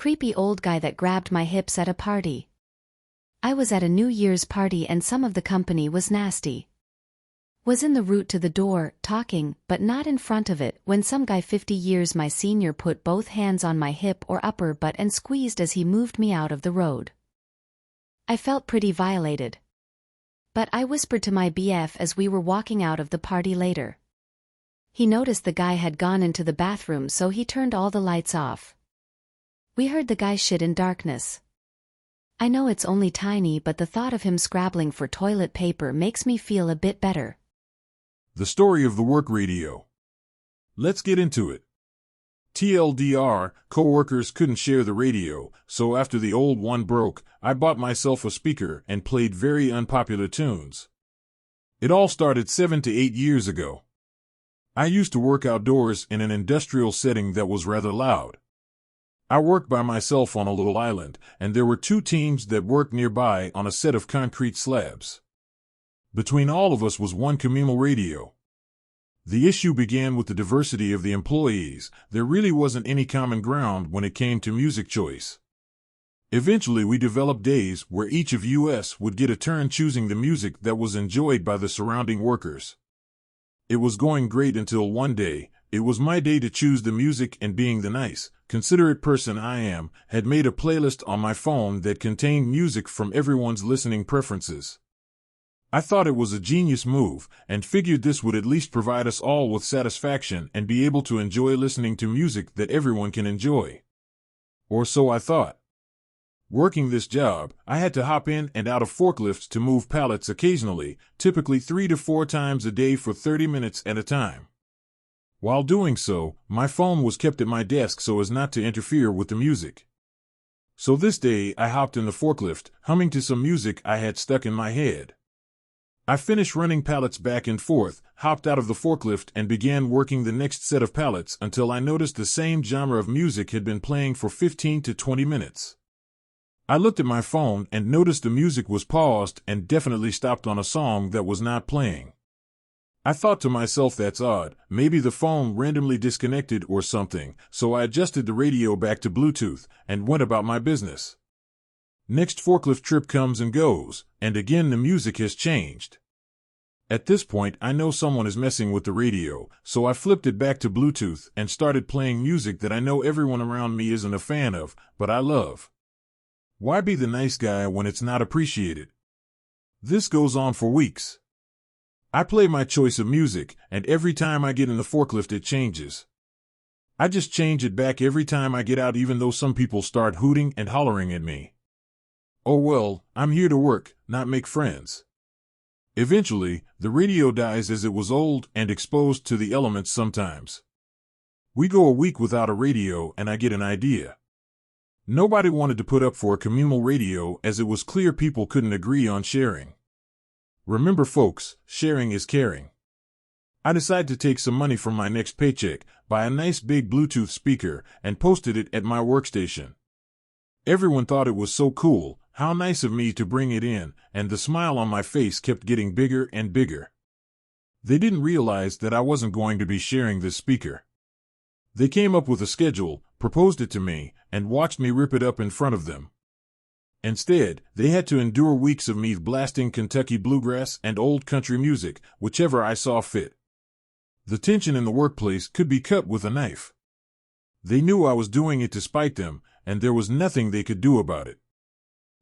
creepy old guy that grabbed my hips at a party. I was at a New Year's party and some of the company was nasty. Was in the route to the door, talking, but not in front of it, when some guy 50 years my senior put both hands on my hip or upper butt and squeezed as he moved me out of the road. I felt pretty violated. But I whispered to my BF as we were walking out of the party later. He noticed the guy had gone into the bathroom, so he turned all the lights off. We heard the guy shit in darkness. I know it's only tiny, but the thought of him scrabbling for toilet paper makes me feel a bit better. The story of the work radio. Let's get into it. TLDR, coworkers couldn't share the radio, so after the old one broke, I bought myself a speaker and played very unpopular tunes. It all started 7 to 8 years ago. I used to work outdoors in an industrial setting that was rather loud. I worked by myself on a little island, and there were 2 teams that worked nearby on a set of concrete slabs. Between all of us was one communal radio. The issue began with the diversity of the employees. There really wasn't any common ground when it came to music choice. Eventually we developed days where each of us would get a turn choosing the music that was enjoyed by the surrounding workers. It was going great until one day, it was my day to choose the music, and being the nice, considerate person I am, had made a playlist on my phone that contained music from everyone's listening preferences. I thought it was a genius move, and figured this would at least provide us all with satisfaction and be able to enjoy listening to music that everyone can enjoy. Or so I thought. Working this job, I had to hop in and out of forklifts to move pallets occasionally, typically 3 to 4 times a day for 30 minutes at a time. While doing so, my phone was kept at my desk so as not to interfere with the music. So this day I hopped in the forklift, humming to some music I had stuck in my head. I finished running pallets back and forth, hopped out of the forklift and began working the next set of pallets until I noticed the same genre of music had been playing for 15 to 20 minutes. I looked at my phone and noticed the music was paused and definitely stopped on a song that was not playing. I thought to myself, that's odd, maybe the phone randomly disconnected or something, so I adjusted the radio back to Bluetooth and went about my business. Next forklift trip comes and goes, and again the music has changed. At this point I know someone is messing with the radio, so I flipped it back to Bluetooth and started playing music that I know everyone around me isn't a fan of, but I love. Why be the nice guy when it's not appreciated? This goes on for weeks. I play my choice of music, and every time I get in the forklift it changes. I just change it back every time I get out, even though some people start hooting and hollering at me. Oh well, I'm here to work, not make friends. Eventually, the radio dies as it was old and exposed to the elements sometimes. We go a week without a radio and I get an idea. Nobody wanted to put up for a communal radio as it was clear people couldn't agree on sharing. Remember folks, sharing is caring. I decided to take some money from my next paycheck, buy a nice big Bluetooth speaker, and posted it at my workstation. Everyone thought it was so cool, how nice of me to bring it in, and the smile on my face kept getting bigger and bigger. They didn't realize that I wasn't going to be sharing this speaker. They came up with a schedule, proposed it to me, and watched me rip it up in front of them. Instead, they had to endure weeks of me blasting Kentucky bluegrass and old country music, whichever I saw fit. The tension in the workplace could be cut with a knife. They knew I was doing it to spite them, and there was nothing they could do about it.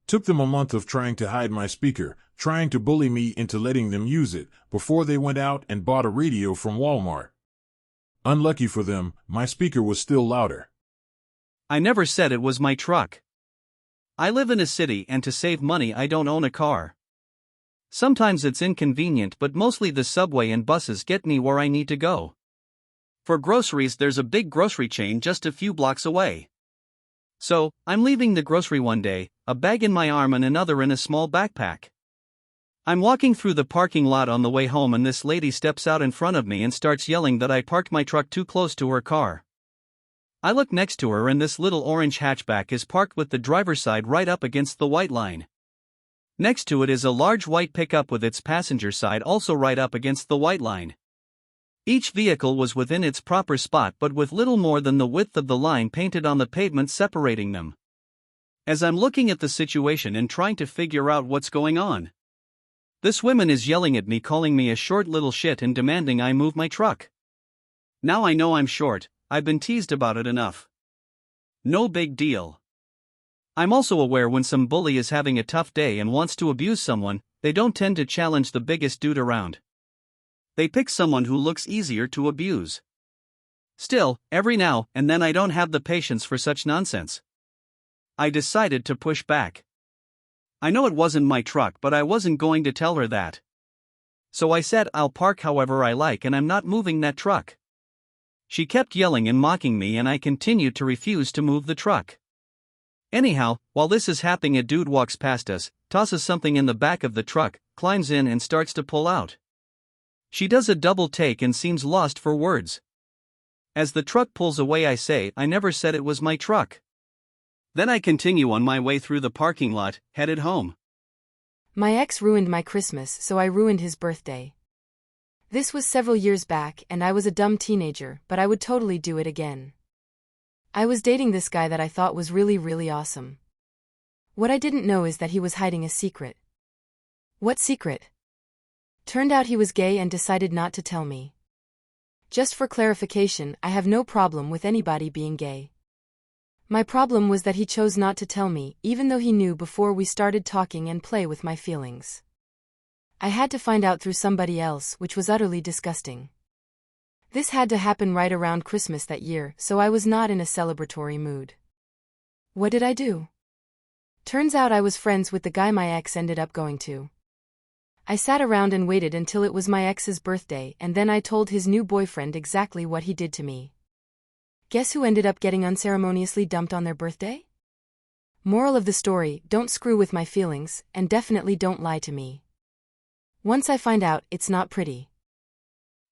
Took them a month of trying to hide my speaker, trying to bully me into letting them use it, before they went out and bought a radio from Walmart. Unlucky for them, my speaker was still louder. I never said it was my truck. I live in a city, and to save money I don't own a car. Sometimes it's inconvenient, but mostly the subway and buses get me where I need to go. For groceries, there's a big grocery chain just a few blocks away. So, I'm leaving the grocery one day, a bag in my arm and another in a small backpack. I'm walking through the parking lot on the way home, and this lady steps out in front of me and starts yelling that I parked my truck too close to her car. I look next to her, and this little orange hatchback is parked with the driver's side right up against the white line. Next to it is a large white pickup with its passenger side also right up against the white line. Each vehicle was within its proper spot but with little more than the width of the line painted on the pavement separating them. As I'm looking at the situation and trying to figure out what's going on, this woman is yelling at me, calling me a short little shit and demanding I move my truck. Now I know I'm short, I've been teased about it enough. No big deal. I'm also aware when some bully is having a tough day and wants to abuse someone, they don't tend to challenge the biggest dude around. They pick someone who looks easier to abuse. Still, every now and then I don't have the patience for such nonsense. I decided to push back. I know it wasn't my truck, but I wasn't going to tell her that. So I said I'll park however I like and I'm not moving that truck. She kept yelling and mocking me and I continued to refuse to move the truck. Anyhow, while this is happening, a dude walks past us, tosses something in the back of the truck, climbs in and starts to pull out. She does a double take and seems lost for words. As the truck pulls away I say I never said it was my truck. Then I continue on my way through the parking lot, headed home. My ex ruined my Christmas, so I ruined his birthday. This was several years back and I was a dumb teenager, but I would totally do it again. I was dating this guy that I thought was really awesome. What I didn't know is that he was hiding a secret. What secret? Turned out he was gay and decided not to tell me. Just for clarification, I have no problem with anybody being gay. My problem was that he chose not to tell me, even though he knew before we started talking and play with my feelings. I had to find out through somebody else, which was utterly disgusting. This had to happen right around Christmas that year, so I was not in a celebratory mood. What did I do? Turns out I was friends with the guy my ex ended up going to. I sat around and waited until it was my ex's birthday, and then I told his new boyfriend exactly what he did to me. Guess who ended up getting unceremoniously dumped on their birthday? Moral of the story, don't screw with my feelings, and definitely don't lie to me. Once I find out, it's not pretty.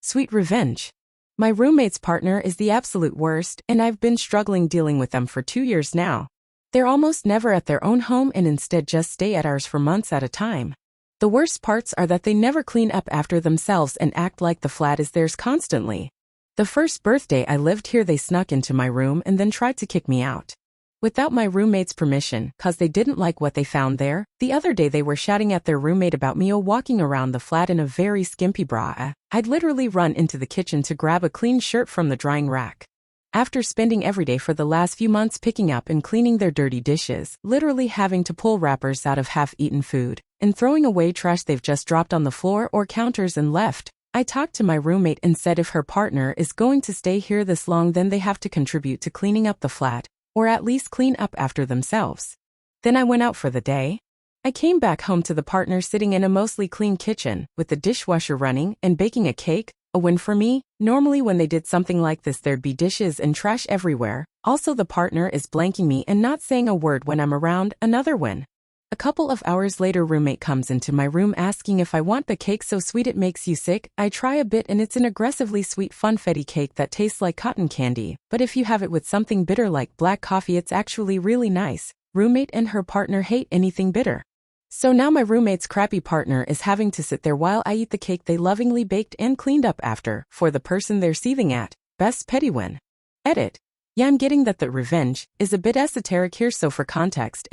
Sweet revenge. My roommate's partner is the absolute worst, and I've been struggling dealing with them for 2 years now. They're almost never at their own home and instead just stay at ours for months at a time. The worst parts are that they never clean up after themselves and act like the flat is theirs constantly. The first birthday I lived here, they snuck into my room and then tried to kick me out. Without my roommate's permission, cause they didn't like what they found there. The other day they were shouting at their roommate about me walking around the flat in a very skimpy bra. I'd literally run into the kitchen to grab a clean shirt from the drying rack. After spending every day for the last few months picking up and cleaning their dirty dishes, literally having to pull wrappers out of half-eaten food, and throwing away trash they've just dropped on the floor or counters and left, I talked to my roommate and said if her partner is going to stay here this long then they have to contribute to cleaning up the flat, or at least clean up after themselves. Then I went out for the day. I came back home to the partner sitting in a mostly clean kitchen, with the dishwasher running and baking a cake, a win for me. Normally when they did something like this there'd be dishes and trash everywhere. Also the partner is blanking me and not saying a word when I'm around, another win. A couple of hours later roommate comes into my room asking if I want the cake so sweet it makes you sick. I try a bit and it's an aggressively sweet funfetti cake that tastes like cotton candy, but if you have it with something bitter like black coffee it's actually really nice. Roommate and her partner hate anything bitter. So now my roommate's crappy partner is having to sit there while I eat the cake they lovingly baked and cleaned up after, for the person they're seething at. Best petty win. Edit. Yeah, I'm getting that the revenge is a bit esoteric here, so for context,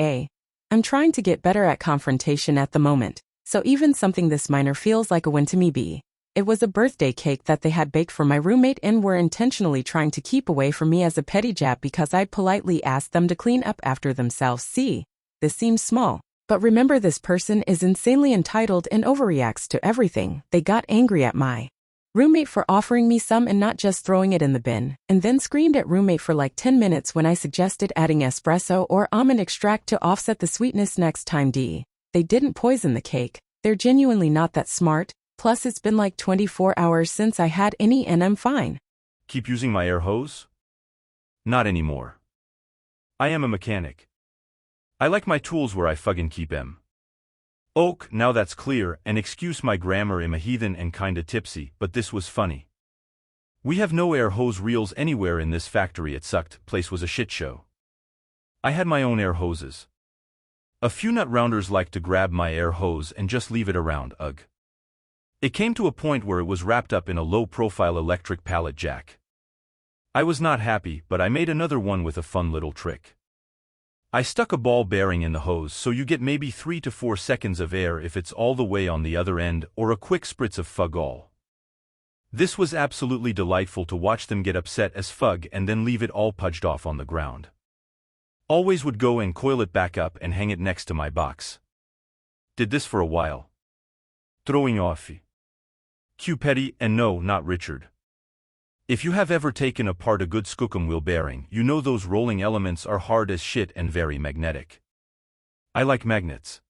I'm trying to get better at confrontation at the moment, so even something this minor feels like a win to me. B. It was a birthday cake that they had baked for my roommate and were intentionally trying to keep away from me as a petty jab because I politely asked them to clean up after themselves. See, this seems small, but remember this person is insanely entitled and overreacts to everything. They got angry at my roommate for offering me some and not just throwing it in the bin, and then screamed at roommate for like 10 minutes when I suggested adding espresso or almond extract to offset the sweetness next time. D. They didn't poison the cake. They're genuinely not that smart, plus it's been like 24 hours since I had any and I'm fine. Keep using my air hose? Not anymore. I am a mechanic. I like my tools where I fucking keep 'em. Oak, now that's clear, and excuse my grammar, I'm a heathen and kinda tipsy, but this was funny. We have no air hose reels anywhere in this factory, it sucked, place was a shit show. I had my own air hoses. A few nut rounders like to grab my air hose and just leave it around, ugh. It came to a point where it was wrapped up in a low-profile electric pallet jack. I was not happy, but I made another one with a fun little trick. I stuck a ball bearing in the hose so you get maybe 3 to 4 seconds of air if it's all the way on the other end, or a quick spritz of fug all. This was absolutely delightful to watch them get upset as fug and then leave it all pudged off on the ground. Always would go and coil it back up and hang it next to my box. Did this for a while. Throwing off. Q Petty, and no, not Richard. If you have ever taken apart a good skookum wheel bearing, you know those rolling elements are hard as shit and very magnetic. I like magnets.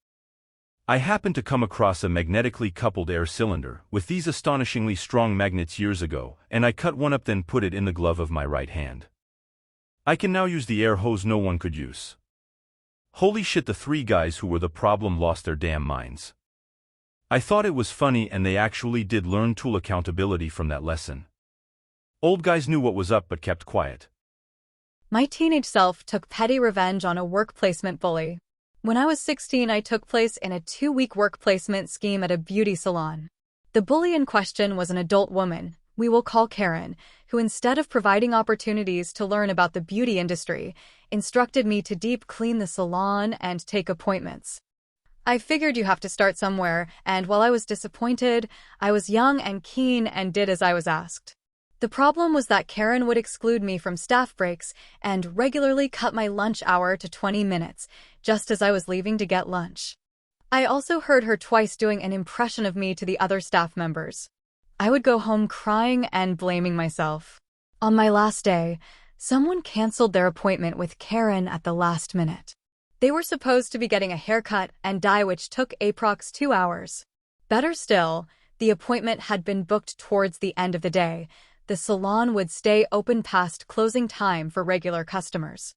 I happened to come across a magnetically coupled air cylinder with these astonishingly strong magnets years ago, and I cut one up then put it in the glove of my right hand. I can now use the air hose no one could use. Holy shit, the 3 guys who were the problem lost their damn minds. I thought it was funny, and they actually did learn tool accountability from that lesson. Old guys knew what was up but kept quiet. My teenage self took petty revenge on a work placement bully. When I was 16, I took place in a 2-week work placement scheme at a beauty salon. The bully in question was an adult woman, we will call Karen, who instead of providing opportunities to learn about the beauty industry, instructed me to deep clean the salon and take appointments. I figured you have to start somewhere, and while I was disappointed, I was young and keen and did as I was asked. The problem was that Karen would exclude me from staff breaks and regularly cut my lunch hour to 20 minutes, just as I was leaving to get lunch. I also heard her twice doing an impression of me to the other staff members. I would go home crying and blaming myself. On my last day, someone canceled their appointment with Karen at the last minute. They were supposed to be getting a haircut and dye, which took approx 2 hours. Better still, the appointment had been booked towards the end of the day. The salon would stay open past closing time for regular customers.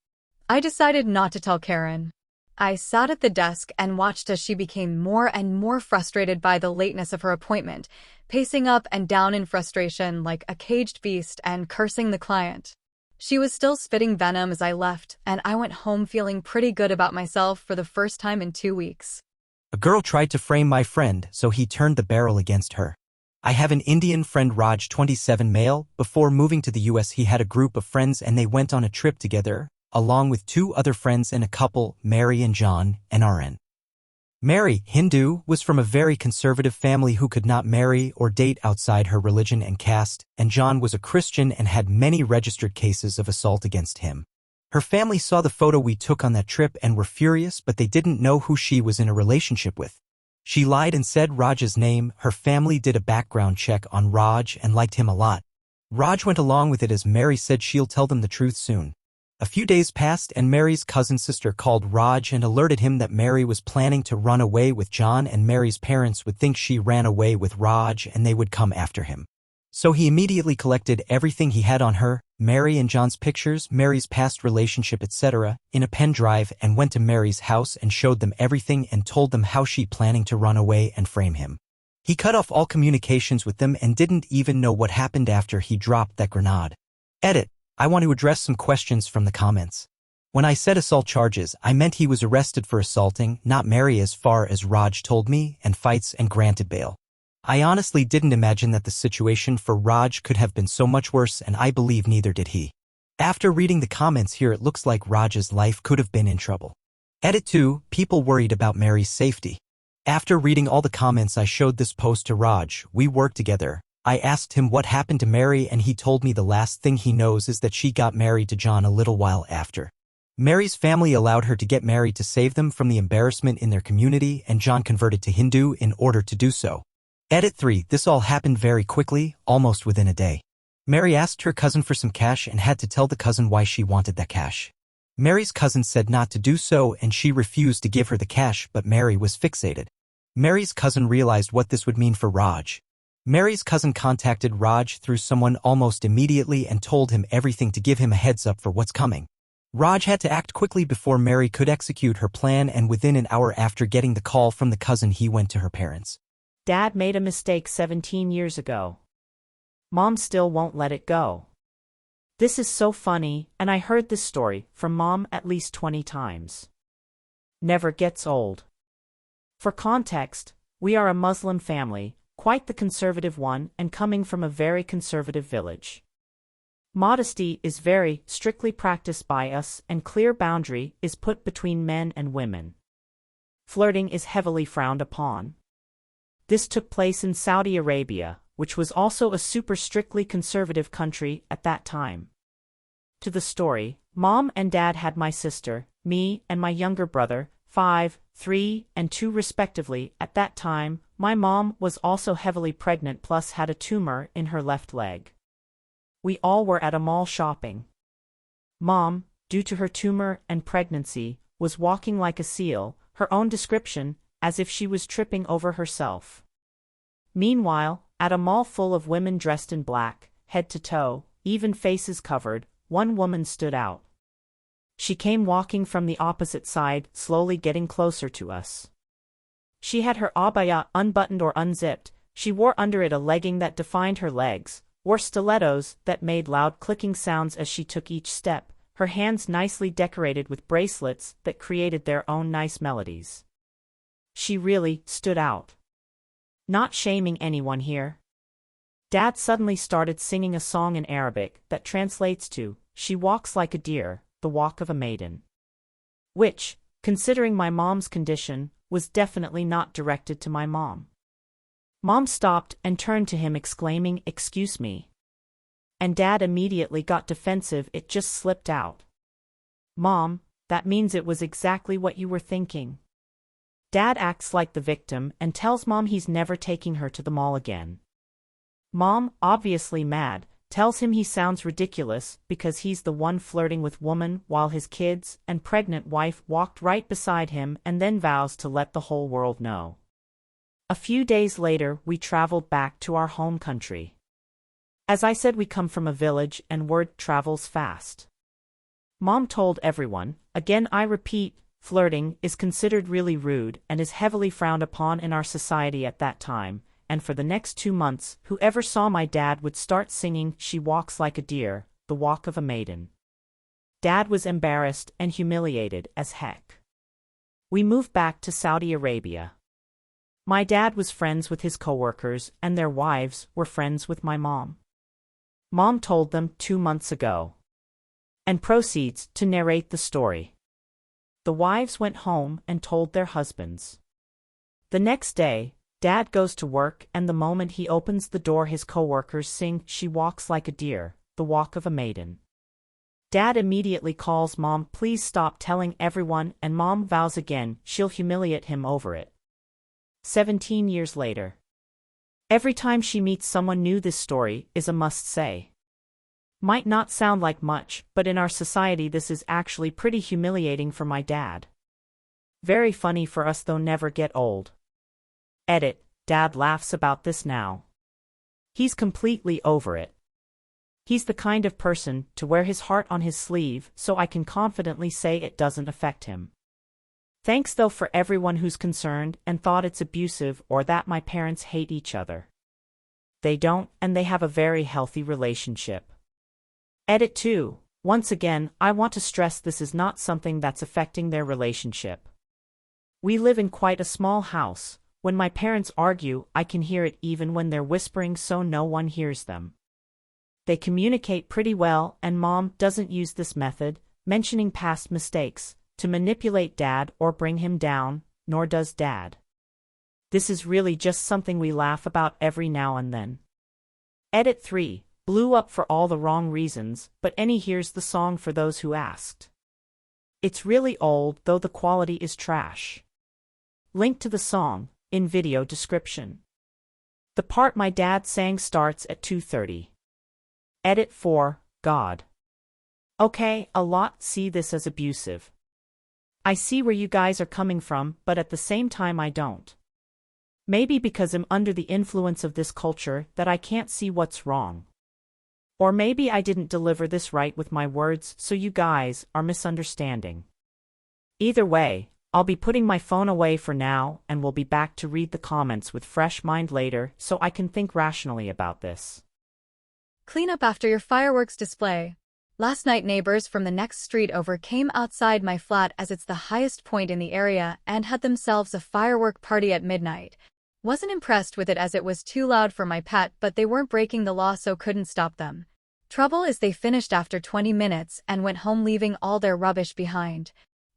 I decided not to tell Karen. I sat at the desk and watched as she became more and more frustrated by the lateness of her appointment, pacing up and down in frustration like a caged beast and cursing the client. She was still spitting venom as I left, and I went home feeling pretty good about myself for the first time in 2 weeks. A girl tried to frame my friend, so he turned the barrel against her. I have an Indian friend, Raj, 27, male. Before moving to the US, he had a group of friends and they went on a trip together, along with 2 other friends and a couple, Mary and John, NRN. Mary, Hindu, was from a very conservative family who could not marry or date outside her religion and caste, and John was a Christian and had many registered cases of assault against him. Her family saw the photo we took on that trip and were furious, but they didn't know who she was in a relationship with. She lied and said Raj's name. Her family did a background check on Raj and liked him a lot. Raj went along with it as Mary said she'll tell them the truth soon. A few days passed and Mary's cousin sister called Raj and alerted him that Mary was planning to run away with John, and Mary's parents would think she ran away with Raj and they would come after him. So he immediately collected everything he had on her, Mary and John's pictures, Mary's past relationship, etc., in a pen drive, and went to Mary's house and showed them everything and told them how she planning to run away and frame him. He cut off all communications with them and didn't even know what happened after he dropped that grenade. Edit. I want to address some questions from the comments. When I said assault charges, I meant he was arrested for assaulting, not Mary, as far as Raj told me, and fights and granted bail. I honestly didn't imagine that the situation for Raj could have been so much worse, and I believe neither did he. After reading the comments here, it looks like Raj's life could have been in trouble. Edit 2. People worried about Mary's safety. After reading all the comments, I showed this post to Raj. We work together. I asked him what happened to Mary, and he told me the last thing he knows is that she got married to John a little while after. Mary's family allowed her to get married to save them from the embarrassment in their community, and John converted to Hindu in order to do so. Edit 3. This all happened very quickly, almost within a day. Mary asked her cousin for some cash and had to tell the cousin why she wanted that cash. Mary's cousin said not to do so and she refused to give her the cash, but Mary was fixated. Mary's cousin realized what this would mean for Raj. Mary's cousin contacted Raj through someone almost immediately and told him everything to give him a heads up for what's coming. Raj had to act quickly before Mary could execute her plan, and within an hour after getting the call from the cousin, he went to her parents. Dad made a mistake 17 years ago. Mom still won't let it go. This is so funny, and I heard this story from Mom at least 20 times. Never gets old. For context, we are a Muslim family, quite the conservative one and coming from a very conservative village. Modesty is very strictly practiced by us and clear boundary is put between men and women. Flirting is heavily frowned upon. This took place in Saudi Arabia, which was also a super strictly conservative country at that time. To the story, Mom and Dad had my sister, me, and my younger brother, 5, 3, and 2 respectively. At that time, my mom was also heavily pregnant plus had a tumor in her left leg. We all were at a mall shopping. Mom, due to her tumor and pregnancy, was walking like a seal, her own description, as if she was tripping over herself. Meanwhile, at a mall full of women dressed in black, head to toe, even faces covered, one woman stood out. She came walking from the opposite side, slowly getting closer to us. She had her abaya unbuttoned or unzipped, she wore under it a legging that defined her legs, wore stilettos that made loud clicking sounds as she took each step, her hands nicely decorated with bracelets that created their own nice melodies. She really stood out. Not shaming anyone here. Dad suddenly started singing a song in Arabic that translates to, "She walks like a deer, the walk of a maiden." Which, considering my mom's condition, was definitely not directed to my mom. Mom stopped and turned to him exclaiming, "Excuse me." And Dad immediately got defensive, it just slipped out. "Mom, that means it was exactly what you were thinking." Dad acts like the victim and tells Mom he's never taking her to the mall again. Mom, obviously mad, tells him he sounds ridiculous because he's the one flirting with woman while his kids and pregnant wife walked right beside him and then vows to let the whole world know. A few days later we traveled back to our home country. As I said, we come from a village and word travels fast. Mom told everyone, again I repeat, flirting is considered really rude and is heavily frowned upon in our society at that time, and for the next 2 months, whoever saw my dad would start singing "She walks like a deer, the walk of a maiden." Dad was embarrassed and humiliated as heck. We moved back to Saudi Arabia. My dad was friends with his coworkers and their wives were friends with my mom. Mom told them 2 months ago. And proceeds to narrate the story. The wives went home and told their husbands. The next day, Dad goes to work and the moment he opens the door his coworkers sing "She walks like a deer, the walk of a maiden." Dad immediately calls Mom, "Please stop telling everyone," and Mom vows again she'll humiliate him over it. 17 years later. Every time she meets someone new this story is a must-say. Might not sound like much, but in our society this is actually pretty humiliating for my dad. Very funny for us though, never get old. Edit, Dad laughs about this now. He's completely over it. He's the kind of person to wear his heart on his sleeve, so I can confidently say it doesn't affect him. Thanks though for everyone who's concerned and thought it's abusive or that my parents hate each other. They don't, and they have a very healthy relationship. Edit 2. Once again, I want to stress this is not something that's affecting their relationship. We live in quite a small house. When my parents argue, I can hear it even when they're whispering so no one hears them. They communicate pretty well and Mom doesn't use this method, mentioning past mistakes, to manipulate Dad or bring him down, nor does Dad. This is really just something we laugh about every now and then. Edit 3. Blew up for all the wrong reasons, but here's the song for those who asked. It's really old, though the quality is trash. Link to the song in video description. The part my dad sang starts at 2:30. Edit 4. God. Okay, a lot see this as abusive. I see where you guys are coming from, but at the same time I don't. Maybe because I'm under the influence of this culture that I can't see what's wrong. Or maybe I didn't deliver this right with my words, so you guys are misunderstanding. Either way, I'll be putting my phone away for now and we'll be back to read the comments with fresh mind later so I can think rationally about this. Clean up after your fireworks display. Last night neighbors from the next street over came outside my flat as it's the highest point in the area and had themselves a firework party at midnight. Wasn't impressed with it as it was too loud for my pet, but they weren't breaking the law so couldn't stop them. Trouble is they finished after 20 minutes and went home leaving all their rubbish behind.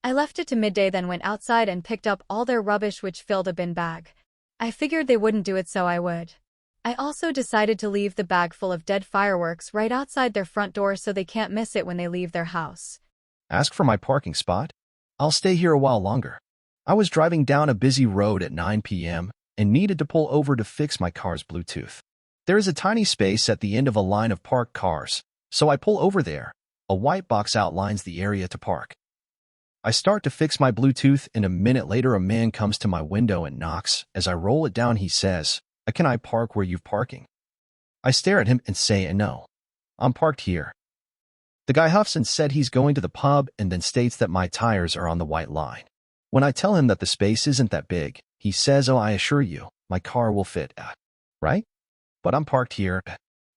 I left it to midday then went outside and picked up all their rubbish which filled a bin bag. I figured they wouldn't do it so I would. I also decided to leave the bag full of dead fireworks right outside their front door so they can't miss it when they leave their house. Ask for my parking spot? I'll stay here a while longer. I was driving down a busy road at 9 p.m. and needed to pull over to fix my car's Bluetooth. There is a tiny space at the end of a line of parked cars, so I pull over there. A white box outlines the area to park. I start to fix my Bluetooth and a minute later a man comes to my window and knocks. As I roll it down he says, "Can I park where you're parking?" I stare at him and say, "No. I'm parked here." The guy huffs and said he's going to the pub and then states that my tires are on the white line. When I tell him that the space isn't that big, he says, "Oh, I assure you, my car will fit." Right? But I'm parked here.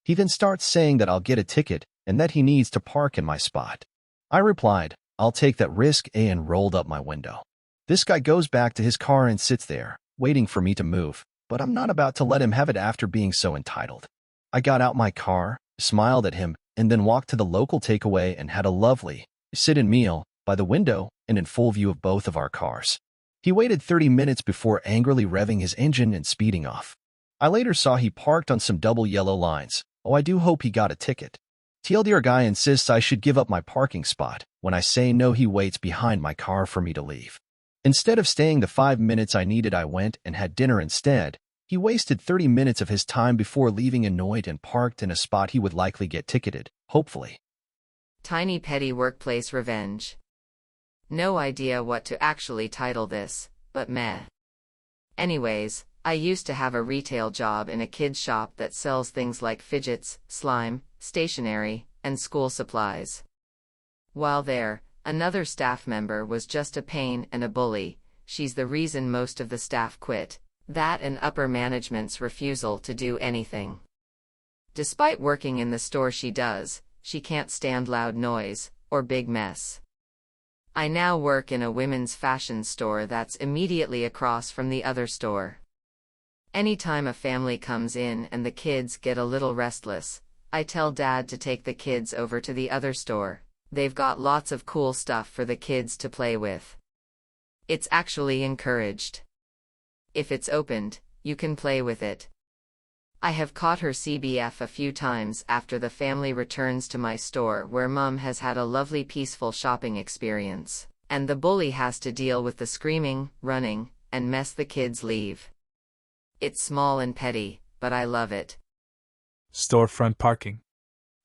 He then starts saying that I'll get a ticket and that he needs to park in my spot. I replied, "I'll take that risk," and rolled up my window. This guy goes back to his car and sits there, waiting for me to move, but I'm not about to let him have it after being so entitled. I got out my car, smiled at him, and then walked to the local takeaway and had a lovely sit-in meal by the window and in full view of both of our cars. He waited 30 minutes before angrily revving his engine and speeding off. I later saw he parked on some double yellow lines. Oh, I do hope he got a ticket. TLDR guy insists I should give up my parking spot. When I say no, he waits behind my car for me to leave. Instead of staying the 5 minutes I needed, I went and had dinner instead. He wasted 30 minutes of his time before leaving annoyed and parked in a spot he would likely get ticketed, hopefully. Tiny petty workplace revenge. No idea what to actually title this, but meh. Anyways, I used to have a retail job in a kid's shop that sells things like fidgets, slime, stationery, and school supplies. While there, another staff member was just a pain and a bully. She's the reason most of the staff quit. That and upper management's refusal to do anything. Despite working in the store she can't stand loud noise or big mess. I now work in a women's fashion store that's immediately across from the other store. Anytime a family comes in and the kids get a little restless, I tell Dad to take the kids over to the other store. They've got lots of cool stuff for the kids to play with. It's actually encouraged. If it's opened, you can play with it. I have caught her CBF a few times after the family returns to my store where Mum has had a lovely peaceful shopping experience, and the bully has to deal with the screaming, running, and mess the kids leave. It's small and petty, but I love it. Storefront parking.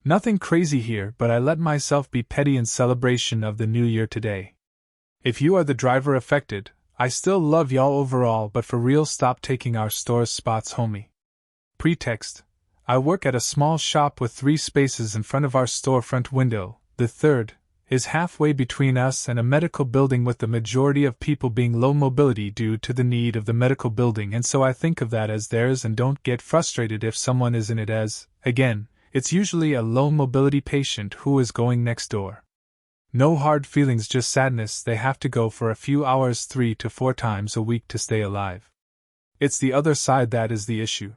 Nothing crazy here, but I let myself be petty in celebration of the new year today. If you are the driver affected, I still love y'all overall, but for real stop taking our store's spots, homie. Pretext: I work at a small shop with 3 spaces in front of our storefront window. The third is halfway between us and a medical building, with the majority of people being low mobility due to the need of the medical building, and so I think of that as theirs and don't get frustrated if someone is in it, as, again, it's usually a low mobility patient who is going next door. No hard feelings, just sadness. They have to go for a few hours 3 to 4 times a week to stay alive. It's the other side that is the issue.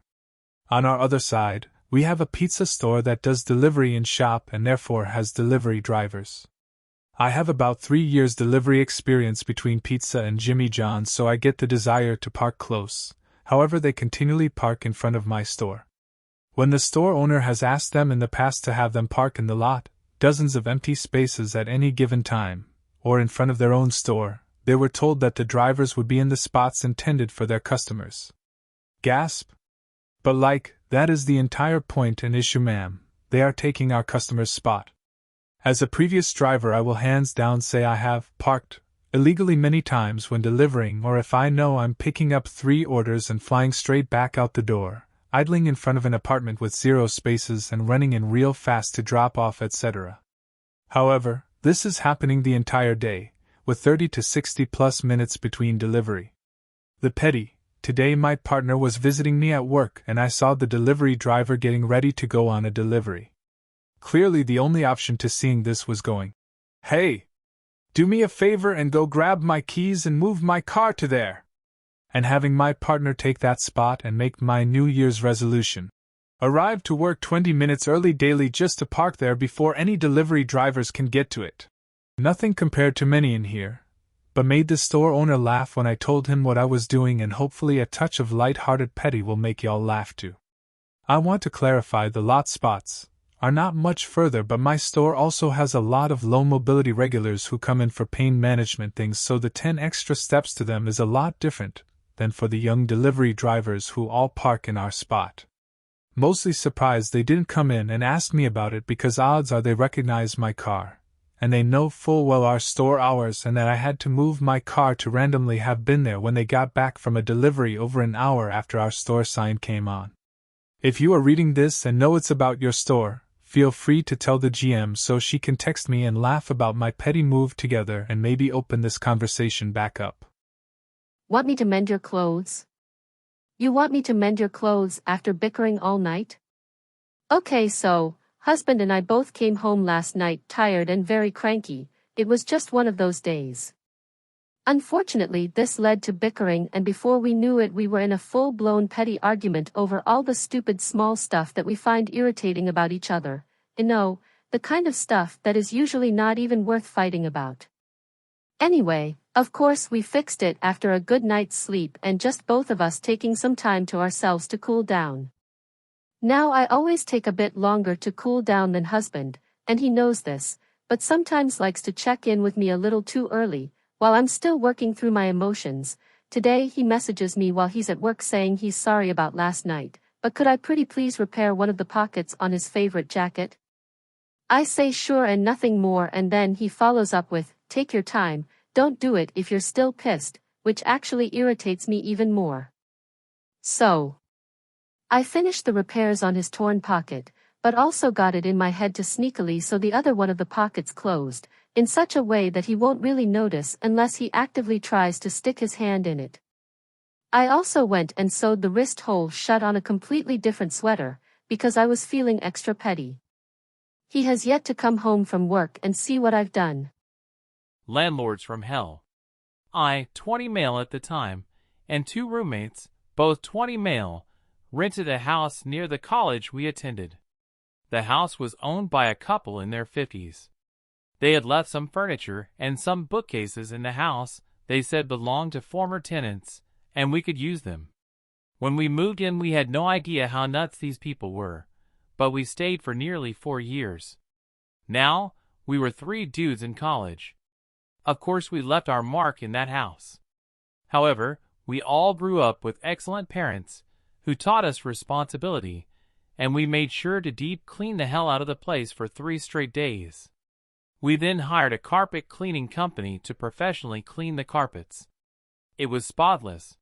On our other side, we have a pizza store that does delivery in shop and therefore has delivery drivers. I have about 3 years delivery experience between pizza and Jimmy John's, so I get the desire to park close. However, they continually park in front of my store. When the store owner has asked them in the past to have them park in the lot, dozens of empty spaces at any given time, or in front of their own store, they were told that the drivers would be in the spots intended for their customers. Gasp. But that is the entire point and issue, ma'am. They are taking our customer's spot. As a previous driver, I will hands down say I have parked illegally many times when delivering, or if I know I'm picking up 3 orders and flying straight back out the door, idling in front of an apartment with 0 spaces and running in real fast to drop off, etc. However, this is happening the entire day, with 30 to 60 plus minutes between delivery. The petty. Today my partner was visiting me at work and I saw the delivery driver getting ready to go on a delivery. Clearly the only option to seeing this was going, "Hey! Do me a favor and go grab my keys and move my car to there." and having my partner take that spot and make my New Year's resolution. Arrive to work 20 minutes early daily just to park there before any delivery drivers can get to it. Nothing compared to many in here, but made the store owner laugh when I told him what I was doing, and hopefully a touch of light-hearted petty will make y'all laugh too. I want to clarify the lot spots are not much further, but my store also has a lot of low mobility regulars who come in for pain management things, so the 10 extra steps to them is a lot different than for the young delivery drivers who all park in our spot. Mostly surprised they didn't come in and ask me about it, because odds are they recognize my car, and they know full well our store hours and that I had to move my car to randomly have been there when they got back from a delivery over an hour after our store sign came on. If you are reading this and know it's about your store, feel free to tell the GM so she can text me and laugh about my petty move together and maybe open this conversation back up. Want me to mend your clothes? You want me to mend your clothes after bickering all night? Okay, so, husband and I both came home last night tired and very cranky. It was just one of those days. Unfortunately, this led to bickering, and before we knew it we were in a full-blown petty argument over all the stupid small stuff that we find irritating about each other. You know, the kind of stuff that is usually not even worth fighting about. Anyway, of course we fixed it after a good night's sleep and just both of us taking some time to ourselves to cool down. Now I always take a bit longer to cool down than husband, and he knows this, but sometimes likes to check in with me a little too early, while I'm still working through my emotions. Today he messages me while he's at work saying he's sorry about last night, but could I pretty please repair one of the pockets on his favorite jacket? I say sure and nothing more, and then he follows up with, take your time, don't do it if you're still pissed, which actually irritates me even more. So, I finished the repairs on his torn pocket, but also got it in my head to sneakily sew the other one of the pockets closed, in such a way that he won't really notice unless he actively tries to stick his hand in it. I also went and sewed the wrist hole shut on a completely different sweater, because I was feeling extra petty. He has yet to come home from work and see what I've done. Landlords from hell. I, 20 male at the time, and 2 roommates, both 20 male, rented a house near the college we attended. The house was owned by a couple in their 50s. They had left some furniture and some bookcases in the house they said belonged to former tenants, and we could use them. When we moved in, we had no idea how nuts these people were, but we stayed for nearly 4 years. Now, we were 3 dudes in college. Of course, we left our mark in that house. However, we all grew up with excellent parents who taught us responsibility, and we made sure to deep clean the hell out of the place for 3 straight days. We then hired a carpet cleaning company to professionally clean the carpets. It was spotless.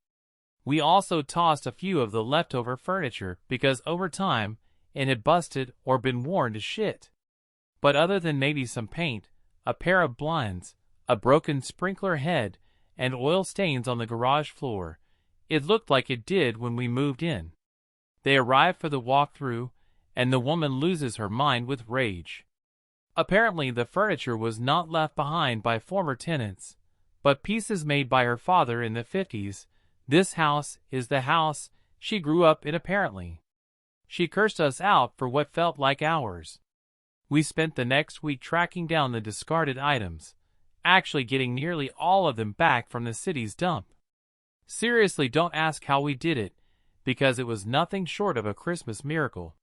We also tossed a few of the leftover furniture because over time it had busted or been worn to shit. But other than maybe some paint, a pair of blinds, a broken sprinkler head, and oil stains on the garage floor, it looked like it did when we moved in. They arrive for the walkthrough, and the woman loses her mind with rage. Apparently the furniture was not left behind by former tenants, but pieces made by her father in the 50s. This house is the house she grew up in apparently. She cursed us out for what felt like hours. We spent the next week tracking down the discarded items, actually getting nearly all of them back from the city's dump. Seriously, don't ask how we did it, because it was nothing short of a Christmas miracle.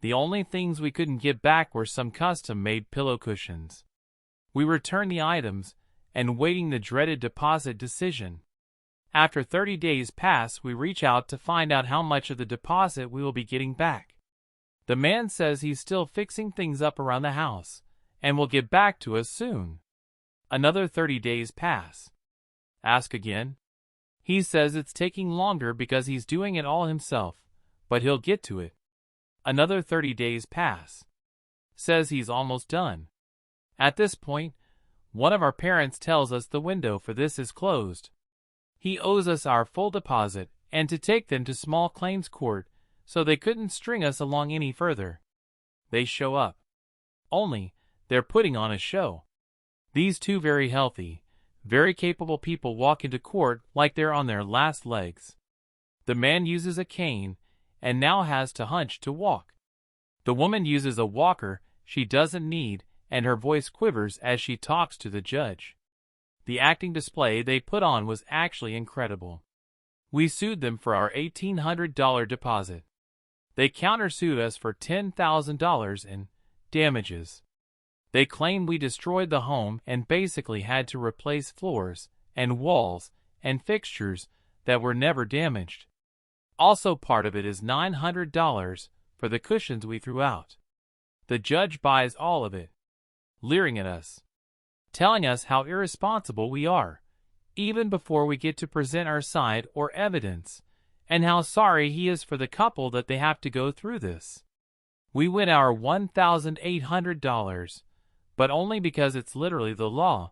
The only things we couldn't get back were some custom-made pillow cushions. We returned the items, and waiting the dreaded deposit decision. After 30 days pass, we reach out to find out how much of the deposit we will be getting back. The man says he's still fixing things up around the house, and will get back to us soon. Another 30 days pass. Ask again. He says it's taking longer because he's doing it all himself, but he'll get to it. Another 30 days pass. Says he's almost done. At this point, one of our parents tells us the window for this is closed. He owes us our full deposit and to take them to small claims court, so they couldn't string us along any further. They show up. Only, they're putting on a show. These 2 very healthy, Very capable people walk into court like they're on their last legs. The man uses a cane and now has to hunch to walk. The woman uses a walker she doesn't need, and her voice quivers as she talks to the judge. The acting display they put on was actually incredible. We sued them for our $1,800 deposit. They countersued us for $10,000 in damages. They claimed we destroyed the home and basically had to replace floors and walls and fixtures that were never damaged. Also, part of it is $900 for the cushions we threw out. The judge buys all of it, leering at us, telling us how irresponsible we are, even before we get to present our side or evidence, and how sorry he is for the couple that they have to go through this. We win our $1,800, but only because it's literally the law,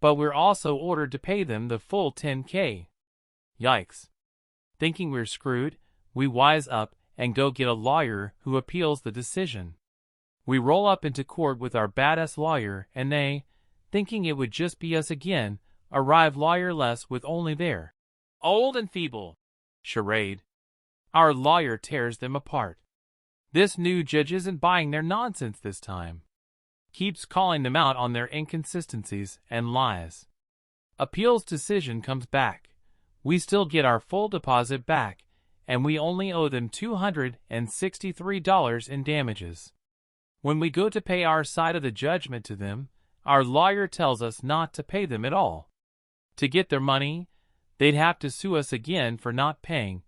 but we're also ordered to pay them the full $10K. Yikes. Thinking we're screwed, we wise up and go get a lawyer who appeals the decision. We roll up into court with our badass lawyer, and they, thinking it would just be us again, arrive lawyerless with only their old and feeble charade. Our lawyer tears them apart. This new judge isn't buying their nonsense this time. Keeps calling them out on their inconsistencies and lies. Appeals decision comes back. We still get our full deposit back, and we only owe them $263 in damages. When we go to pay our side of the judgment to them, our lawyer tells us not to pay them at all. To get their money, they'd have to sue us again for not paying,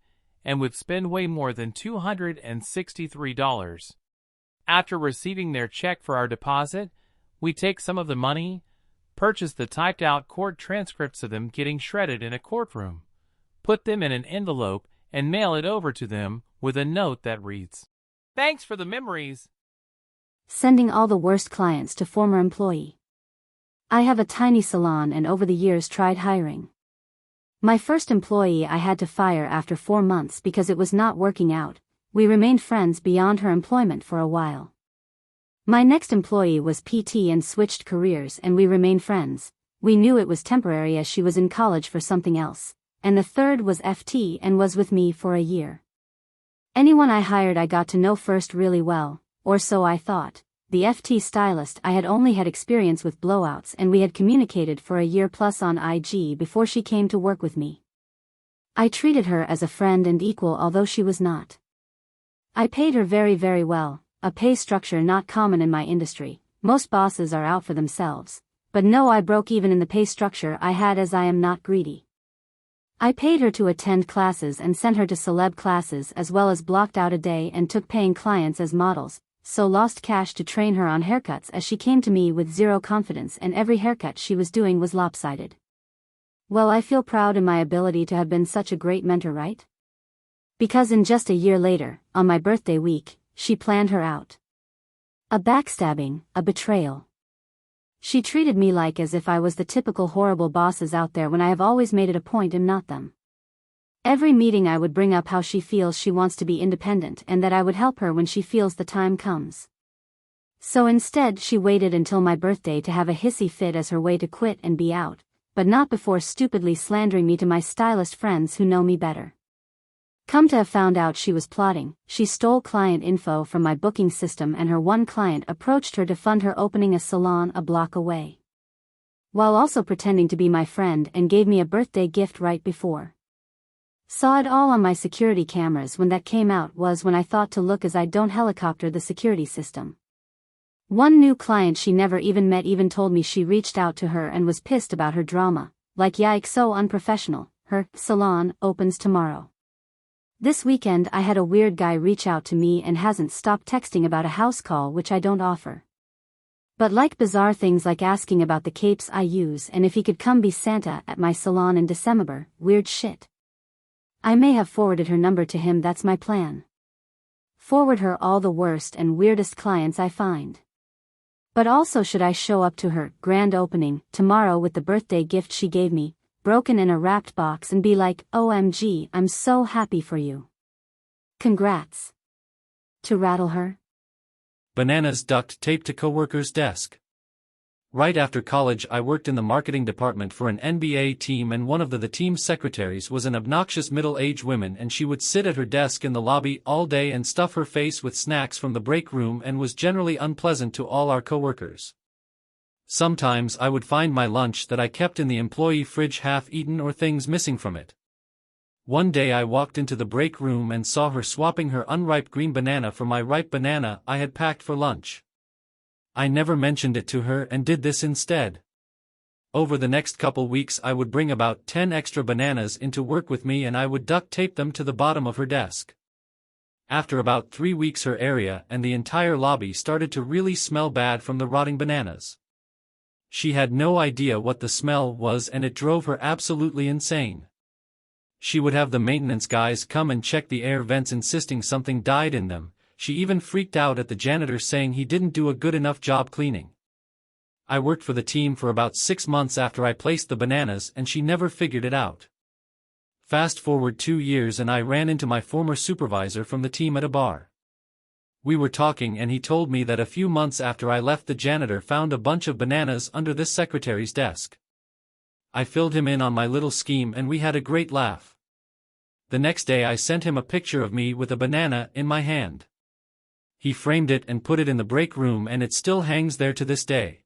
and would spend way more than $263. After receiving their check for our deposit, we take some of the money, purchase the typed-out court transcripts of them getting shredded in a courtroom, put them in an envelope, and mail it over to them with a note that reads, "Thanks for the memories." Sending all the worst clients to former employee. I have a tiny salon and over the years tried hiring. My first employee I had to fire after 4 months because it was not working out. We remained friends beyond her employment for a while. My next employee was PT and switched careers, and we remained friends. We knew it was temporary as she was in college for something else. And the third was FT and was with me for a year. Anyone I hired I got to know first really well, or so I thought. The FT stylist I had only had experience with blowouts, and we had communicated for a year plus on IG before she came to work with me. I treated her as a friend and equal, although she was not. I paid her very, very well, a pay structure not common in my industry. Most bosses are out for themselves. But no, I broke even in the pay structure I had, as I am not greedy. I paid her to attend classes and sent her to celeb classes, as well as blocked out a day and took paying clients as models, so lost cash to train her on haircuts as she came to me with zero confidence and every haircut she was doing was lopsided. Well, I feel proud in my ability to have been such a great mentor, right? Because in just a year later, on my birthday week, she planned her out. A backstabbing, a betrayal. She treated me like as if I was the typical horrible bosses out there, when I have always made it a point I'm not them. Every meeting I would bring up how she feels she wants to be independent and that I would help her when she feels the time comes. So instead she waited until my birthday to have a hissy fit as her way to quit and be out, but not before stupidly slandering me to my stylist friends who know me better. Come to have found out she was plotting, she stole client info from my booking system, and her one client approached her to fund her opening a salon a block away. While also pretending to be my friend, and gave me a birthday gift right before. Saw it all on my security cameras when that came out. Was when I thought to look as I don't helicopter the security system. One new client she never even met even told me she reached out to her and was pissed about her drama. Like, yikes, so unprofessional. Her salon opens tomorrow. This weekend I had a weird guy reach out to me and hasn't stopped texting about a house call, which I don't offer. But like bizarre things like asking about the capes I use and if he could come be Santa at my salon in December. Weird shit. I may have forwarded her number to him. That's my plan. Forward her all the worst and weirdest clients I find. But also, should I show up to her grand opening tomorrow with the birthday gift she gave me, broken in a wrapped box, and be like, "OMG, I'm so happy for you. Congrats." To rattle her? Bananas duct taped to coworker's desk. Right after college I worked in the marketing department for an NBA team, and one of the team's secretaries was an obnoxious middle-aged woman, and she would sit at her desk in the lobby all day and stuff her face with snacks from the break room and was generally unpleasant to all our coworkers. Sometimes I would find my lunch that I kept in the employee fridge half-eaten or things missing from it. One day I walked into the break room and saw her swapping her unripe green banana for my ripe banana I had packed for lunch. I never mentioned it to her and did this instead. Over the next couple weeks I would bring about 10 extra bananas into work with me, and I would duct tape them to the bottom of her desk. After about 3 weeks her area and the entire lobby started to really smell bad from the rotting bananas. She had no idea what the smell was, and it drove her absolutely insane. She would have the maintenance guys come and check the air vents, insisting something died in them. She even freaked out at the janitor, saying he didn't do a good enough job cleaning. I worked for the team for about 6 months after I placed the bananas, and she never figured it out. Fast forward 2 years and I ran into my former supervisor from the team at a bar. We were talking and he told me that a few months after I left the janitor found a bunch of bananas under this secretary's desk. I filled him in on my little scheme and we had a great laugh. The next day I sent him a picture of me with a banana in my hand. He framed it and put it in the break room, and it still hangs there to this day.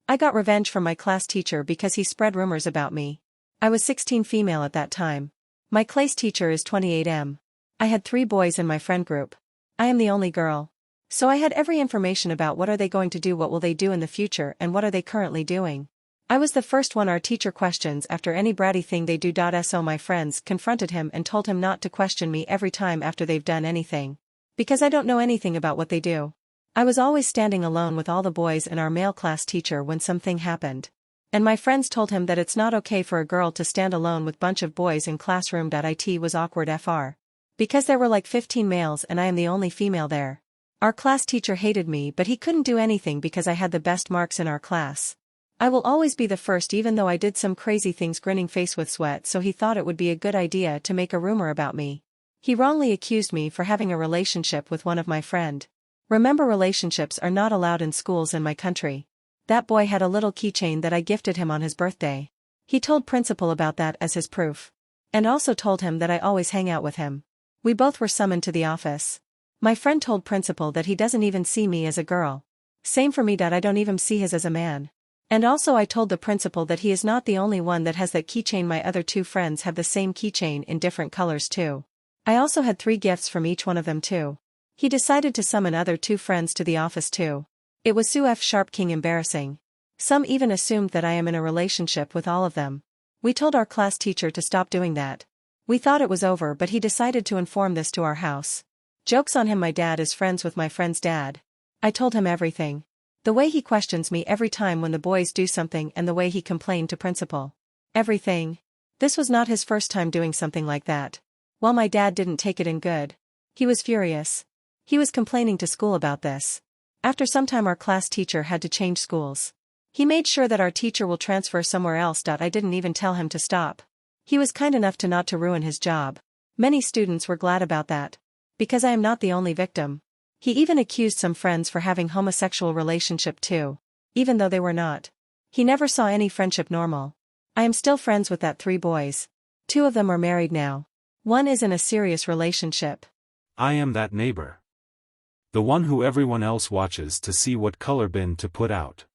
I got revenge from my class teacher because he spread rumors about me. I was 16 female at that time. My class teacher is 28M. I had 3 boys in my friend group. I am the only girl. So I had every information about what are they going to do, what will they do in the future, and what are they currently doing. I was the first one our teacher questions after any bratty thing they do. So my friends confronted him and told him not to question me every time after they've done anything. Because I don't know anything about what they do. I was always standing alone with all the boys and our male class teacher when something happened. And my friends told him that it's not okay for a girl to stand alone with bunch of boys in classroom. It was awkward fr. Because there were like 15 males and I am the only female there. Our class teacher hated me, but he couldn't do anything because I had the best marks in our class. I will always be the first, even though I did some crazy things, grinning face with sweat, so he thought it would be a good idea to make a rumor about me. He wrongly accused me for having a relationship with one of my friend. Remember, relationships are not allowed in schools in my country. That boy had a little keychain that I gifted him on his birthday. He told principal about that as his proof. And also told him that I always hang out with him. We both were summoned to the office. My friend told principal that he doesn't even see me as a girl. Same for me. I don't even see his as a man. And also I told the principal that he is not the only one that has that keychain. My other 2 friends have the same keychain in different colors too. I also had 3 gifts from each one of them too. He decided to summon other 2 friends to the office too. It was so sharp king embarrassing. Some even assumed that I am in a relationship with all of them. We told our class teacher to stop doing that. We thought it was over, but he decided to inform this to our house. Joke's on him, my dad is friends with my friend's dad. I told him everything. The way he questions me every time when the boys do something, and the way he complained to principal. Everything. This was not his first time doing something like that. Well, my dad didn't take it in good. He was furious. He was complaining to school about this. After some time our class teacher had to change schools. He made sure that our teacher will transfer somewhere else. I didn't even tell him to stop. He was kind enough to not to ruin his job. Many students were glad about that. Because I am not the only victim. He even accused some friends for having homosexual relationship too. Even though they were not. He never saw any friendship normal. I am still friends with that 3 boys. 2 of them are married now. One is in a serious relationship. I am that neighbor. The one who everyone else watches to see what color bin to put out.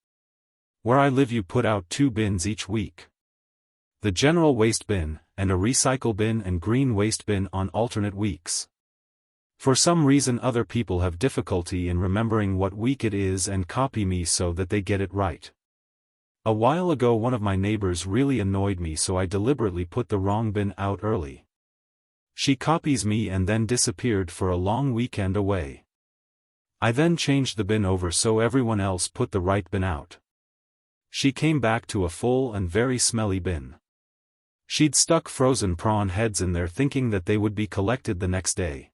Where I live you put out 2 bins each week. The general waste bin, and a recycle bin and green waste bin on alternate weeks. For some reason other people have difficulty in remembering what week it is and copy me so that they get it right. A while ago one of my neighbors really annoyed me, so I deliberately put the wrong bin out early. She copies me and then disappeared for a long weekend away. I then changed the bin over so everyone else put the right bin out. She came back to a full and very smelly bin. She'd stuck frozen prawn heads in there thinking that they would be collected the next day.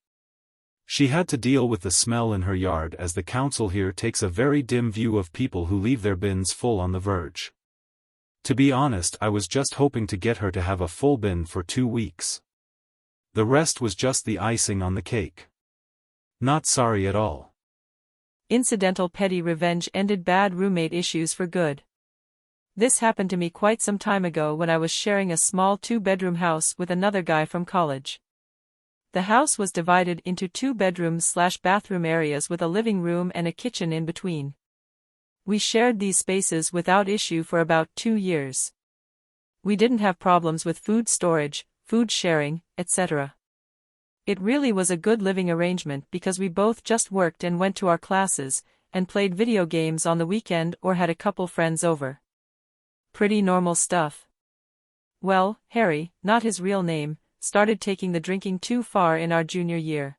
She had to deal with the smell in her yard, as the council here takes a very dim view of people who leave their bins full on the verge. To be honest, I was just hoping to get her to have a full bin for 2 weeks. The rest was just the icing on the cake. Not sorry at all. Incidental petty revenge ended bad roommate issues for good. This happened to me quite some time ago when I was sharing a small 2-bedroom house with another guy from college. The house was divided into 2 bedrooms/bathroom areas with a living room and a kitchen in between. We shared these spaces without issue for about 2 years. We didn't have problems with food storage, food sharing, etc. It really was a good living arrangement because we both just worked and went to our classes, and played video games on the weekend or had a couple friends over. Pretty normal stuff. Well, Harry, not his real name, started taking the drinking too far in our junior year.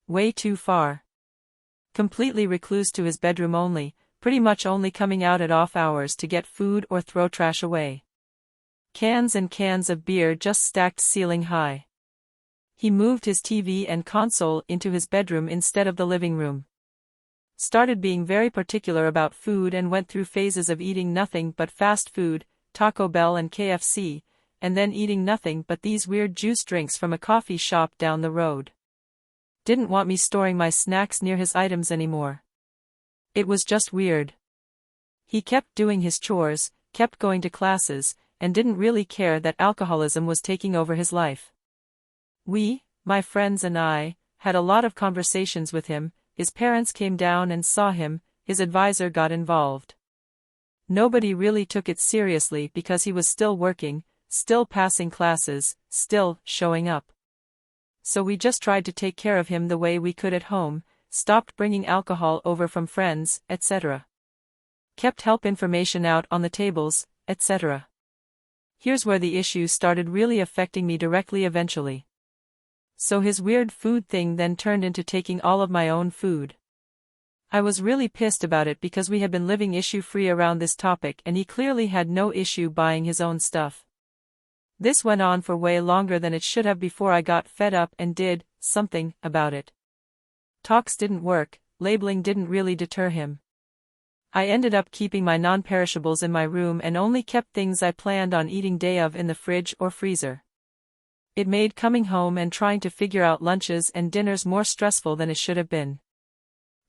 Way too far. Completely recluse to his bedroom only, pretty much only coming out at off hours to get food or throw trash away. Cans and cans of beer just stacked ceiling high. He moved his TV and console into his bedroom instead of the living room. Started being very particular about food and went through phases of eating nothing but fast food, Taco Bell and KFC, and then eating nothing but these weird juice drinks from a coffee shop down the road. Didn't want me storing my snacks near his items anymore. It was just weird. He kept doing his chores, kept going to classes, and didn't really care that alcoholism was taking over his life. We, my friends and I, had a lot of conversations with him. His parents came down and saw him, his advisor got involved. Nobody really took it seriously because he was still working, still passing classes, still showing up. So we just tried to take care of him the way we could at home, stopped bringing alcohol over from friends, etc. Kept help information out on the tables, etc. Here's where the issue started really affecting me directly eventually. So his weird food thing then turned into taking all of my own food. I was really pissed about it because we had been living issue-free around this topic and he clearly had no issue buying his own stuff. This went on for way longer than it should have before I got fed up and did something about it. Talks didn't work, labeling didn't really deter him. I ended up keeping my non-perishables in my room and only kept things I planned on eating day of in the fridge or freezer. It made coming home and trying to figure out lunches and dinners more stressful than it should have been.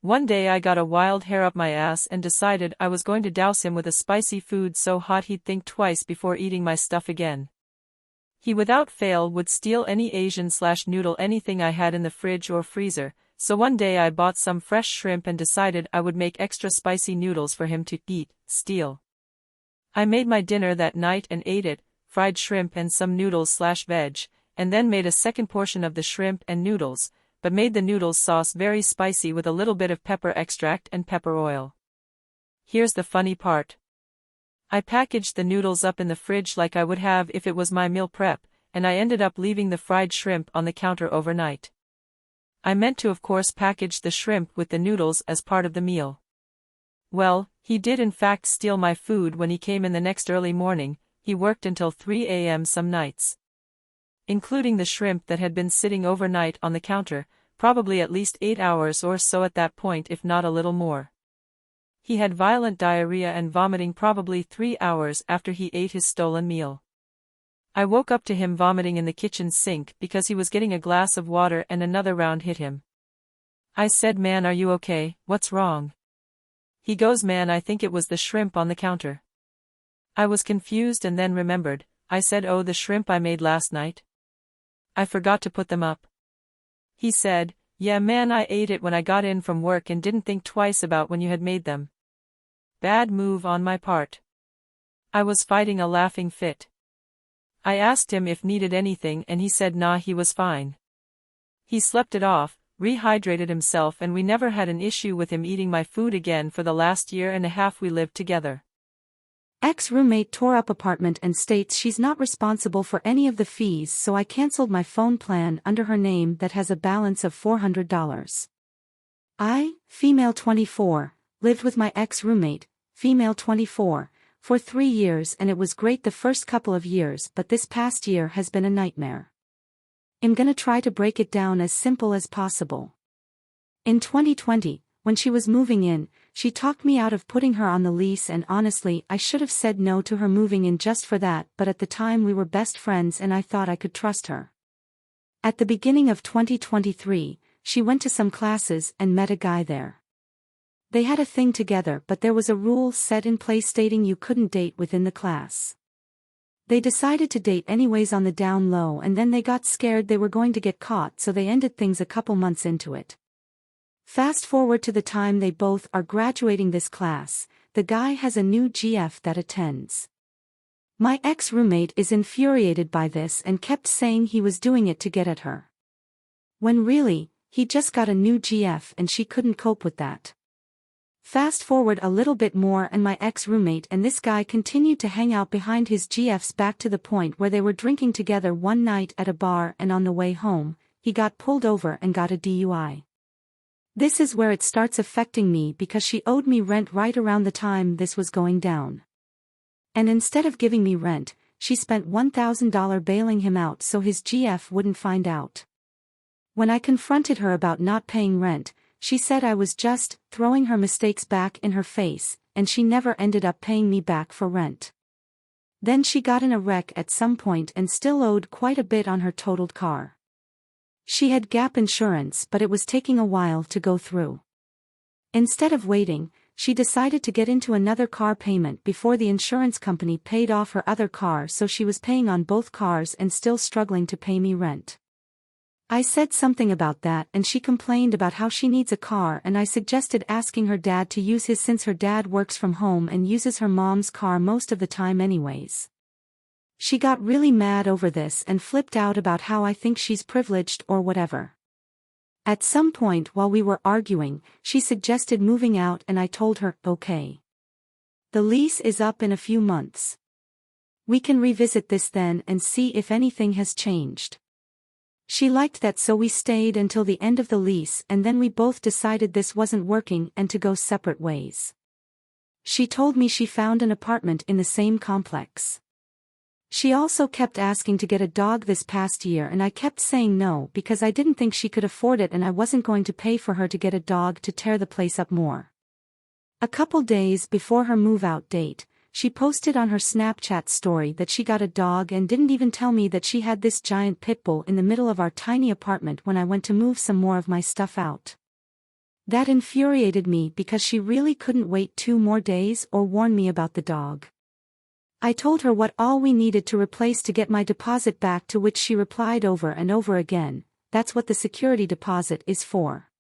One day I got a wild hair up my ass and decided I was going to douse him with a spicy food so hot he'd think twice before eating my stuff again. He without fail would steal any Asian/noodle anything I had in the fridge or freezer, so one day I bought some fresh shrimp and decided I would make extra spicy noodles for him to steal. I made my dinner that night and ate it, fried shrimp and some noodles/veg, and then made a second portion of the shrimp and noodles, but made the noodles sauce very spicy with a little bit of pepper extract and pepper oil. Here's the funny part. I packaged the noodles up in the fridge like I would have if it was my meal prep, and I ended up leaving the fried shrimp on the counter overnight. I meant to of course package the shrimp with the noodles as part of the meal. Well, he did in fact steal my food when he came in the next early morning. He worked until 3 a.m. some nights. Including the shrimp that had been sitting overnight on the counter, probably at least 8 hours or so at that point if not a little more. He had violent diarrhea and vomiting probably 3 hours after he ate his stolen meal. I woke up to him vomiting in the kitchen sink because he was getting a glass of water and another round hit him. I said, "Man, are you okay? What's wrong?" He goes, "Man, I think it was the shrimp on the counter." I was confused and then remembered. I said, "Oh, the shrimp I made last night? I forgot to put them up." He said, "Yeah man, I ate it when I got in from work and didn't think twice about when you had made them." Bad move on my part. I was fighting a laughing fit. I asked him if needed anything and he said nah, he was fine. He slept it off, rehydrated himself, and we never had an issue with him eating my food again for the last 1.5 years we lived together. Ex-roommate tore up apartment and states she's not responsible for any of the fees, so I canceled my phone plan under her name that has a balance of $400. I, female 24, lived with my ex-roommate, female 24, for 3 years and it was great the first couple of years, but this past year has been a nightmare. I'm gonna try to break it down as simple as possible. In 2020, when she was moving in, she talked me out of putting her on the lease, and honestly I should have said no to her moving in just for that, but at the time we were best friends and I thought I could trust her. At the beginning of 2023, she went to some classes and met a guy there. They had a thing together, but there was a rule set in place stating you couldn't date within the class. They decided to date anyways on the down low, and then they got scared they were going to get caught, so they ended things a couple months into it. Fast forward to the time they both are graduating this class, the guy has a new GF that attends. My ex-roommate is infuriated by this and kept saying he was doing it to get at her. When really, he just got a new GF and she couldn't cope with that. Fast forward a little bit more and my ex-roommate and this guy continued to hang out behind his GFs back to the point where they were drinking together one night at a bar, and on the way home, he got pulled over and got a DUI. This is where it starts affecting me because she owed me rent right around the time this was going down. And instead of giving me rent, she spent $1,000 bailing him out so his GF wouldn't find out. When I confronted her about not paying rent, she said I was just throwing her mistakes back in her face, and she never ended up paying me back for rent. Then she got in a wreck at some point and still owed quite a bit on her totaled car. She had gap insurance, but it was taking a while to go through. Instead of waiting, she decided to get into another car payment before the insurance company paid off her other car, so she was paying on both cars and still struggling to pay me rent. I said something about that and she complained about how she needs a car, and I suggested asking her dad to use his since her dad works from home and uses her mom's car most of the time anyways. She got really mad over this and flipped out about how I think she's privileged or whatever. At some point while we were arguing, she suggested moving out and I told her, okay. The lease is up in a few months. We can revisit this then and see if anything has changed. She liked that, so we stayed until the end of the lease, and then we both decided this wasn't working and to go separate ways. She told me she found an apartment in the same complex. She also kept asking to get a dog this past year, and I kept saying no because I didn't think she could afford it and I wasn't going to pay for her to get a dog to tear the place up more. A couple days before her move-out date, she posted on her Snapchat story that she got a dog and didn't even tell me that she had this giant pit bull in the middle of our tiny apartment when I went to move some more of my stuff out. That infuriated me because she really couldn't wait 2 more days or warn me about the dog. I told her what all we needed to replace to get my deposit back, to which she replied over and over again, "That's what the security deposit is for."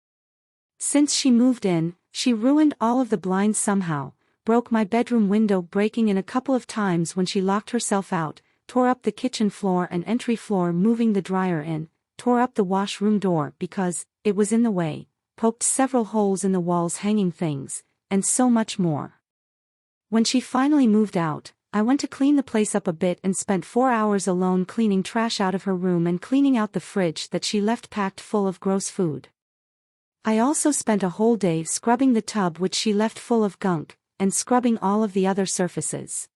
Since she moved in, she ruined all of the blinds somehow, broke my bedroom window, breaking in a couple of times when she locked herself out, tore up the kitchen floor and entry floor moving the dryer in, tore up the washroom door because it was in the way, poked several holes in the walls hanging things, and so much more. When she finally moved out, I went to clean the place up a bit and spent 4 hours alone cleaning trash out of her room and cleaning out the fridge that she left packed full of gross food. I also spent a whole day scrubbing the tub which she left full of gunk, and scrubbing all of the other surfaces.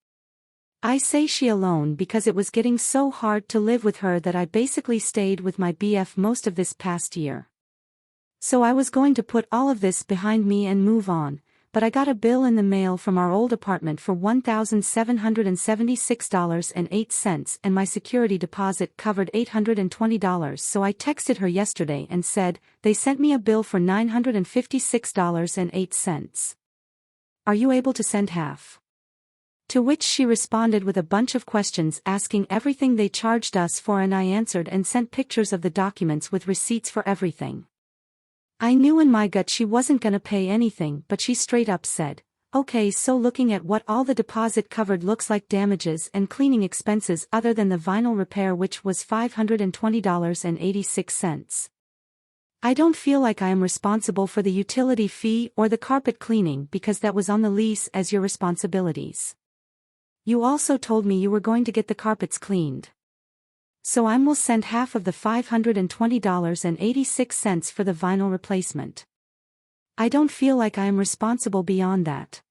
I say she alone because it was getting so hard to live with her that I basically stayed with my BF most of this past year. So I was going to put all of this behind me and move on, but I got a bill in the mail from our old apartment for $1,776.08 and my security deposit covered $820, so I texted her yesterday and said, "They sent me a bill for $956.08. Are you able to send half?" To which she responded with a bunch of questions asking everything they charged us for, and I answered and sent pictures of the documents with receipts for everything. I knew in my gut she wasn't gonna pay anything, but she straight up said, "Okay, so looking at what all the deposit covered looks like damages and cleaning expenses other than the vinyl repair, which was $520.86. I don't feel like I am responsible for the utility fee or the carpet cleaning because that was on the lease as your responsibilities. You also told me you were going to get the carpets cleaned. So I will send half of the $520.86 for the vinyl replacement. I don't feel like I am responsible beyond that."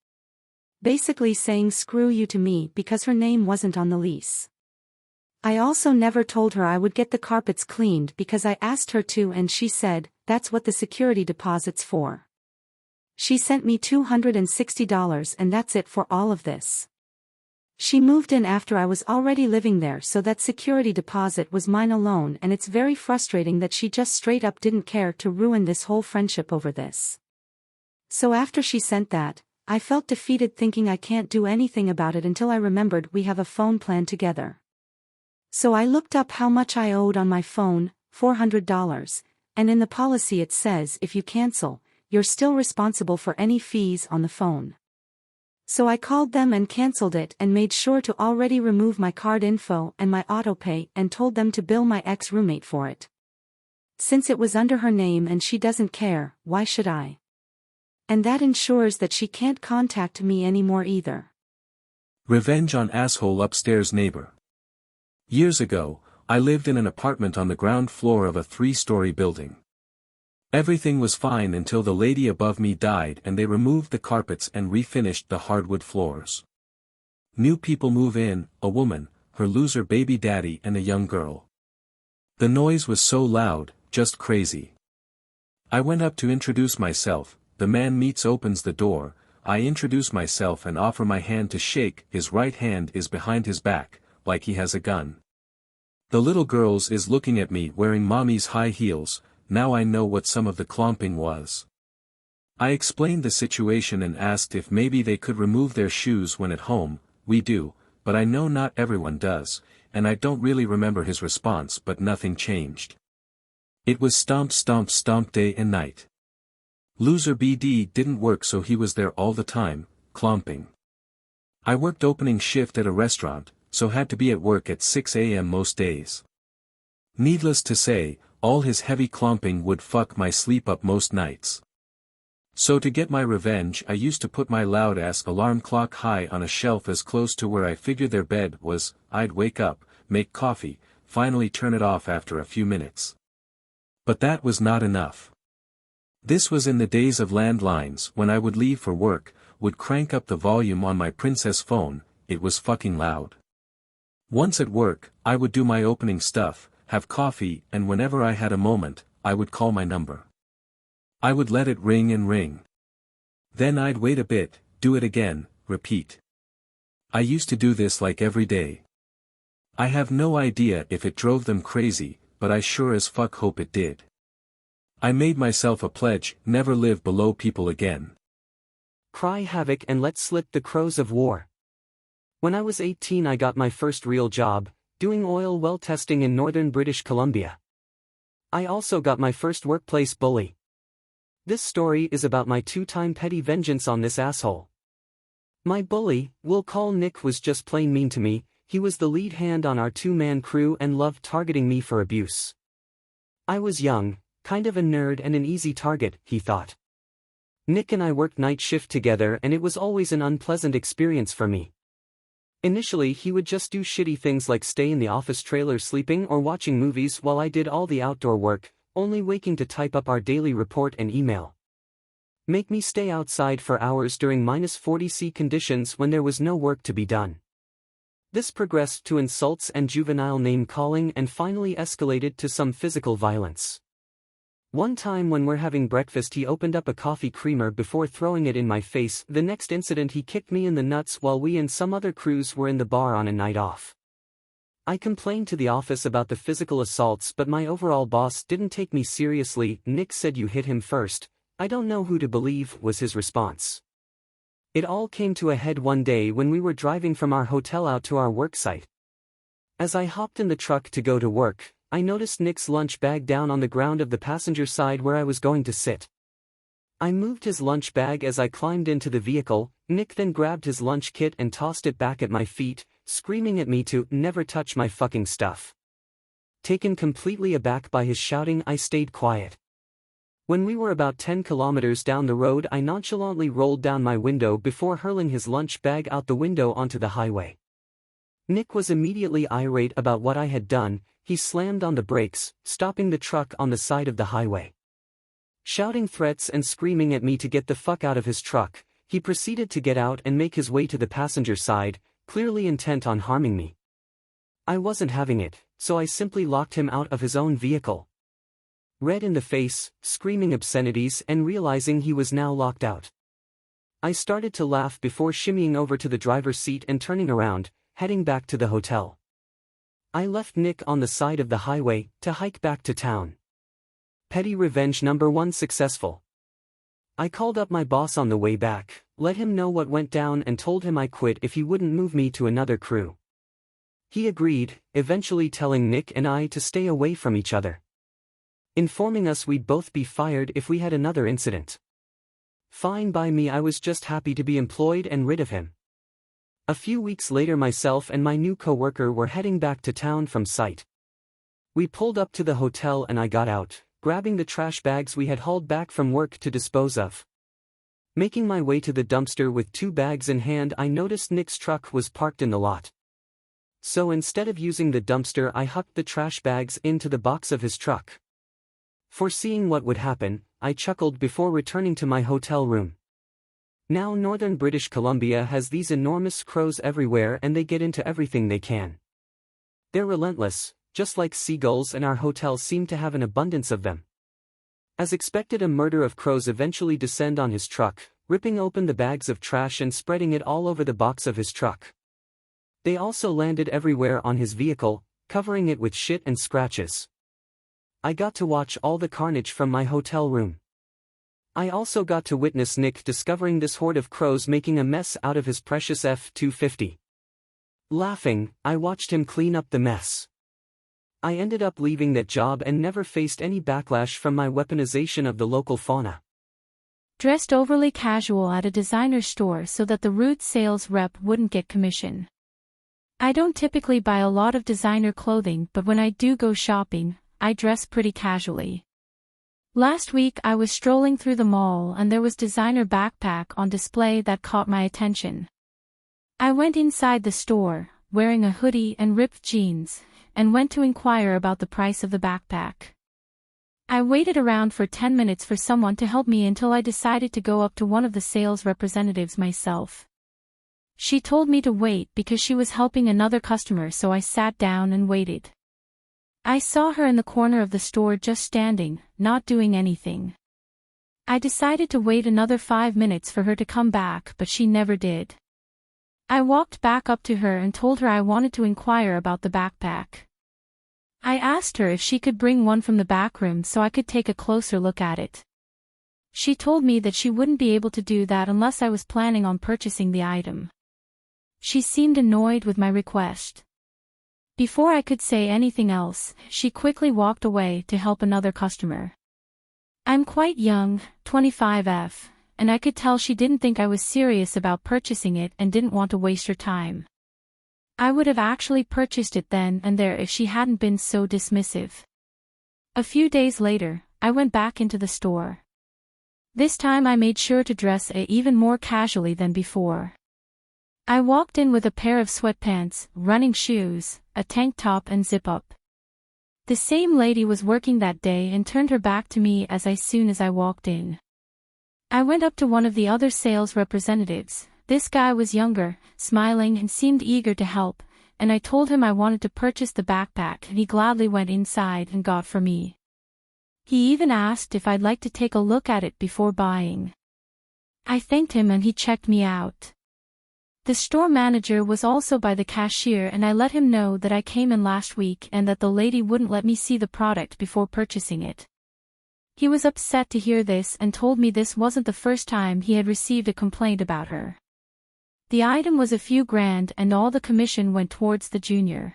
Basically saying screw you to me because her name wasn't on the lease. I also never told her I would get the carpets cleaned because I asked her to, and she said, "That's what the security deposit's for." She sent me $260 and that's it for all of this. She moved in after I was already living there, so that security deposit was mine alone, and it's very frustrating that she just straight up didn't care to ruin this whole friendship over this. So after she sent that, I felt defeated thinking I can't do anything about it until I remembered we have a phone plan together. So I looked up how much I owed on my phone, $400, and in the policy it says if you cancel, you're still responsible for any fees on the phone. So I called them and canceled it and made sure to already remove my card info and my autopay and told them to bill my ex-roommate for it. Since it was under her name and she doesn't care, why should I? And that ensures that she can't contact me anymore either. Revenge on asshole upstairs neighbor. Years ago, I lived in an apartment on the ground floor of a 3-story building. Everything was fine until the lady above me died and they removed the carpets and refinished the hardwood floors. New people move in, a woman, her loser baby daddy and a young girl. The noise was so loud, just crazy. I went up to introduce myself, the man meets opens the door, I introduce myself and offer my hand to shake, his right hand is behind his back, like he has a gun. The little girls is looking at me wearing mommy's high heels. Now I know what some of the clomping was. I explained the situation and asked if maybe they could remove their shoes when at home. We do, but I know not everyone does, and I don't really remember his response, but nothing changed. It was stomp stomp stomp day and night. Loser BD didn't work, so he was there all the time, clomping. I worked opening shift at a restaurant, so had to be at work at 6 a.m. most days. Needless to say, all his heavy clomping would fuck my sleep up most nights. So to get my revenge, I used to put my loud-ass alarm clock high on a shelf as close to where I figured their bed was. I'd wake up, make coffee, finally turn it off after a few minutes. But that was not enough. This was in the days of landlines. When I would leave for work, would crank up the volume on my princess phone, it was fucking loud. Once at work, I would do my opening stuff, have coffee, and whenever I had a moment, I would call my number. I would let it ring and ring. Then I'd wait a bit, do it again, repeat. I used to do this like every day. I have no idea if it drove them crazy, but I sure as fuck hope it did. I made myself a pledge, never live below people again. Cry havoc and let slip the crows of war. When I was 18 I got my first real job, doing oil well testing in northern British Columbia. I also got my first workplace bully. This story is about my 2-time petty vengeance on this asshole. My bully, we'll call Nick, was just plain mean to me. He was the lead hand on our 2-man crew and loved targeting me for abuse. I was young, kind of a nerd and an easy target, he thought. Nick and I worked night shift together and it was always an unpleasant experience for me. Initially he would just do shitty things like stay in the office trailer sleeping or watching movies while I did all the outdoor work, only waking to type up our daily report and email. Make me stay outside for hours during -40°C conditions when there was no work to be done. This progressed to insults and juvenile name-calling and finally escalated to some physical violence. One time when we're having breakfast he opened up a coffee creamer before throwing it in my face. The next incident he kicked me in the nuts while we and some other crews were in the bar on a night off. I complained to the office about the physical assaults but my overall boss didn't take me seriously. Nick said you hit him first. I don't know who to believe, was his response. It all came to a head one day when we were driving from our hotel out to our work site. As I hopped in the truck to go to work, I noticed Nick's lunch bag down on the ground of the passenger side where I was going to sit. I moved his lunch bag as I climbed into the vehicle. Nick then grabbed his lunch kit and tossed it back at my feet, screaming at me to never touch my fucking stuff. Taken completely aback by his shouting, I stayed quiet. When we were about 10 kilometers down the road, I nonchalantly rolled down my window before hurling his lunch bag out the window onto the highway. Nick was immediately irate about what I had done. He slammed on the brakes, stopping the truck on the side of the highway. Shouting threats and screaming at me to get the fuck out of his truck, he proceeded to get out and make his way to the passenger side, clearly intent on harming me. I wasn't having it, so I simply locked him out of his own vehicle. Red in the face, screaming obscenities and realizing he was now locked out, I started to laugh before shimmying over to the driver's seat and turning around, heading back to the hotel. I left Nick on the side of the highway to hike back to town. Petty revenge number 1 successful. I called up my boss on the way back, let him know what went down and told him I quit if he wouldn't move me to another crew. He agreed, eventually telling Nick and I to stay away from each other, informing us we'd both be fired if we had another incident. Fine by me, I was just happy to be employed and rid of him. A few weeks later, myself and my new coworker were heading back to town from site. We pulled up to the hotel and I got out, grabbing the trash bags we had hauled back from work to dispose of. Making my way to the dumpster with 2 bags in hand, I noticed Nick's truck was parked in the lot. So instead of using the dumpster, I hucked the trash bags into the box of his truck. Foreseeing what would happen, I chuckled before returning to my hotel room. Now northern British Columbia has these enormous crows everywhere and they get into everything they can. They're relentless, just like seagulls, and our hotel seemed to have an abundance of them. As expected, a murder of crows eventually descend on his truck, ripping open the bags of trash and spreading it all over the box of his truck. They also landed everywhere on his vehicle, covering it with shit and scratches. I got to watch all the carnage from my hotel room. I also got to witness Nick discovering this horde of crows making a mess out of his precious F-250. Laughing, I watched him clean up the mess. I ended up leaving that job and never faced any backlash from my weaponization of the local fauna. Dressed overly casual at a designer store so that the rude sales rep wouldn't get commission. I don't typically buy a lot of designer clothing, but when I do go shopping, I dress pretty casually. Last week I was strolling through the mall and there was designer backpack on display that caught my attention. I went inside the store, wearing a hoodie and ripped jeans, and went to inquire about the price of the backpack. I waited around for 10 minutes for someone to help me until I decided to go up to one of the sales representatives myself. She told me to wait because she was helping another customer, so I sat down and waited. I saw her in the corner of the store just standing, not doing anything. I decided to wait another 5 minutes for her to come back, but she never did. I walked back up to her and told her I wanted to inquire about the backpack. I asked her if she could bring one from the back room so I could take a closer look at it. She told me that she wouldn't be able to do that unless I was planning on purchasing the item. She seemed annoyed with my request. Before I could say anything else, she quickly walked away to help another customer. I'm quite young, 25F, and I could tell she didn't think I was serious about purchasing it and didn't want to waste her time. I would have actually purchased it then and there if she hadn't been so dismissive. A few days later, I went back into the store. This time I made sure to dress even more casually than before. I walked in with a pair of sweatpants, running shoes, a tank top and zip-up. The same lady was working that day and turned her back to me as soon as I walked in. I went up to one of the other sales representatives. This guy was younger, smiling and seemed eager to help, and I told him I wanted to purchase the backpack and he gladly went inside and got for me. He even asked if I'd like to take a look at it before buying. I thanked him and he checked me out. The store manager was also by the cashier and I let him know that I came in last week and that the lady wouldn't let me see the product before purchasing it. He was upset to hear this and told me this wasn't the first time he had received a complaint about her. The item was a few grand and all the commission went towards the junior.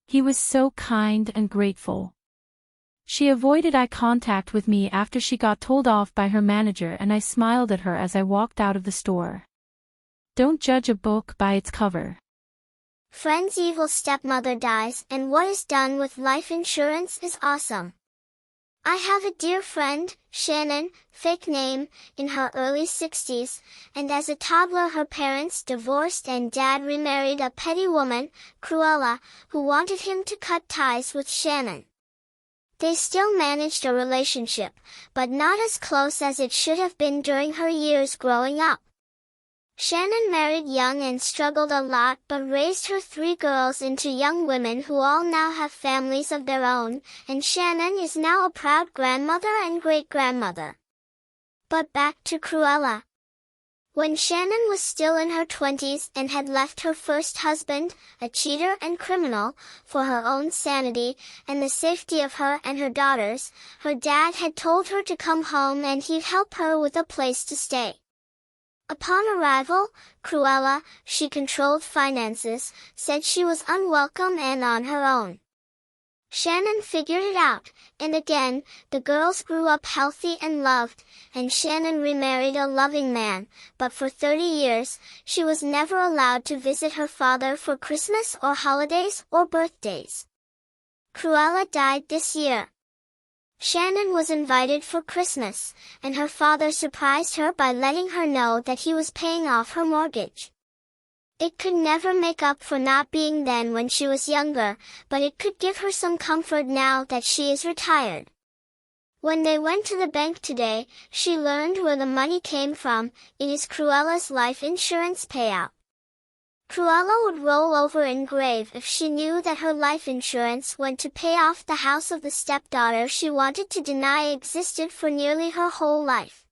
He was so kind and grateful. She avoided eye contact with me after she got told off by her manager and I smiled at her as I walked out of the store. Don't judge a book by its cover. Friend's evil stepmother dies and what is done with life insurance is awesome. I have a dear friend, Shannon, fake name, in her early 60s, and as a toddler her parents divorced and dad remarried a petty woman, Cruella, who wanted him to cut ties with Shannon. They still managed a relationship, but not as close as it should have been during her years growing up. Shannon married young and struggled a lot but raised her 3 girls into young women who all now have families of their own, and Shannon is now a proud grandmother and great-grandmother. But back to Cruella. When Shannon was still in her 20s and had left her first husband, a cheater and criminal, for her own sanity and the safety of her and her daughters, her dad had told her to come home and he'd help her with a place to stay. Upon arrival, Cruella, she controlled finances, said she was unwelcome and on her own. Shannon figured it out, and again, the girls grew up healthy and loved, and Shannon remarried a loving man, but for 30 years, she was never allowed to visit her father for Christmas or holidays or birthdays. Cruella died this year. Shannon was invited for Christmas, and her father surprised her by letting her know that he was paying off her mortgage. It could never make up for not being then when she was younger, but it could give her some comfort now that she is retired. When they went to the bank today, she learned where the money came from. It is Cruella's life insurance payout. Cruella would roll over in grave if she knew that her life insurance went to pay off the house of the stepdaughter she wanted to deny existed for nearly her whole life.